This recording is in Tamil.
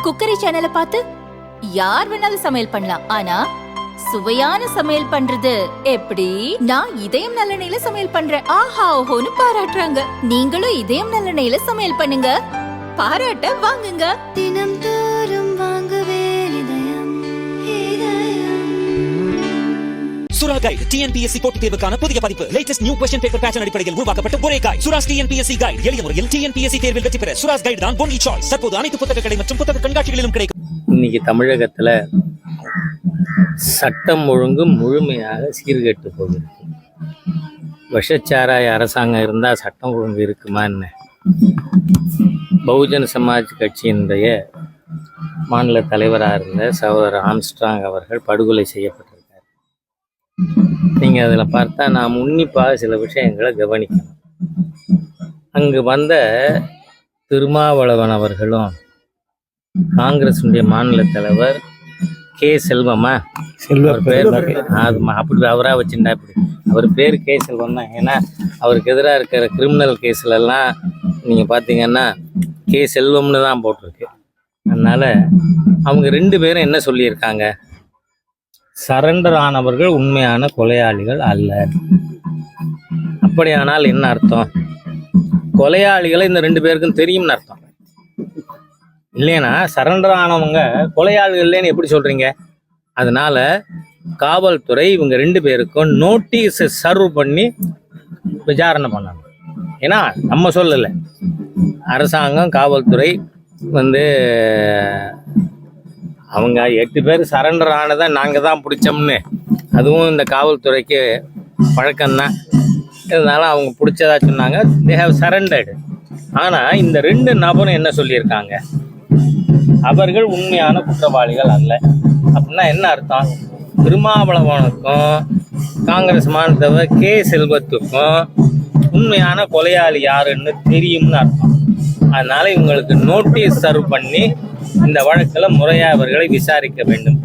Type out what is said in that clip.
குக்கரி சேனலை பார்த்து யார் வேணாலும் சமையல் பண்ணலாம். ஆனா சுவையான சமையல் பண்றது எப்படி? நான் இதயம் நல்லெண்ணெயில சமையல் பண்றேன். ஆஹா ஓஹோன்னு பாராட்டுறாங்க. நீங்களும் இதயம் நல்லெண்ணெயில சமையல் பண்ணுங்க, பாராட்ட வாங்குங்க. தினம் தோறும் வாங்குவே சுரா கைடு டிஎன்பிஎஸ்சி போட்டித் தேர்வுக்கான புதிய பதிப்பு. Latest new question paper pattern அடிப்படையில் உருவாக்கப்பட்ட ஒரே கைடு. Sura's TNPSC guide. எளிய முறையில் டிஎன்பிஎஸ்சி தேர்வில் வெற்றி பெற சுராஸ் கைடு தான் ஒன்லி சாய்ஸ். தற்போது அனைத்து புத்தக கடை மற்றும் புத்தக கண்காட்சிகளிலும் கிடைக்கும். இன்னைக்கு தமிழகத்துல சட்டம் ஒழுங்கு முழுமையாக சீர்கெட்டு போயிருக்கு. விஷச்சாராய அரசாங்கம் இருந்தா சட்டம் ஒழுங்கு இருக்குமா என்ன? பகுஜன் சமாஜ் கட்சியினுடைய மாநில தலைவராக இருந்த சகோதரர் ஆம்ஸ்ட்ராங் அவர்கள் படுகொலை செய்யப்பட்டிருக்கார். நீங்கள் அதில் பார்த்தா நாம் உன்னிப்பாக சில விஷயங்களை கவனிக்கணும். அங்கு வந்த திருமாவளவன் அவர்களும் காங்கிரஸுடைய மாநில தலைவர் கே செல்வமா பேர் அது அப்படி அவராக வச்சுட்டா இப்படி அவர் பேர் கே செல்வம் தான். ஏன்னா அவருக்கு எதிராக இருக்கிற கிரிமினல் கேஸ்லெல்லாம் நீங்கள் பார்த்தீங்கன்னா கே செல்வம்னு தான் போட்டிருக்கு. அதனால் அவங்க ரெண்டு பேரும் என்ன சொல்லியிருக்காங்க? சரண்டர் ஆனவர்கள் உண்மையான கொலையாளிகள் அல்ல. அப்படியானால் என்ன அர்த்தம்? கொலையாளிகளை இந்த ரெண்டு பேருக்கும் தெரியும்னு அர்த்தம் இல்லைன்னா சரண்டர் ஆனவங்க கொலையாளிகள் இல்லைன்னு எப்படி சொல்றீங்க? அதனால காவல்துறை இவங்க ரெண்டு பேருக்கும் நோட்டீஸ் சர்வ் பண்ணி விசாரணை பண்ணணும். ஏன்னா நம்ம சொல்லலை, அரசாங்கம் காவல்துறை அவங்க 8 பேர் சரண்டர் ஆனதை நாங்கள் தான் பிடிச்சோம்னு, அதுவும் இந்த காவல்துறைக்கு பழக்கம்தான். இதனால அவங்க பிடிச்சதா சொன்னாங்க, தே ஹவ் சரண்டர்டு. ஆனால் இந்த ரெண்டு நபரும் என்ன சொல்லியிருக்காங்க? அவர்கள் உண்மையான குற்றவாளிகள் அல்ல. அப்படின்னா என்ன அர்த்தம்? திருமாவளவனுக்கும் காங்கிரஸ் மாநிலத்தவர் கே செல்வத்துக்கும் உண்மையான கொலையாளி யாருன்னு தெரியும்னு அர்த்தம். அதனால இவங்களுக்கு நோட்டீஸ் சர்வ் பண்ணி இந்த வழக்கில் முறையாக அவர்களை விசாரிக்க வேண்டும்.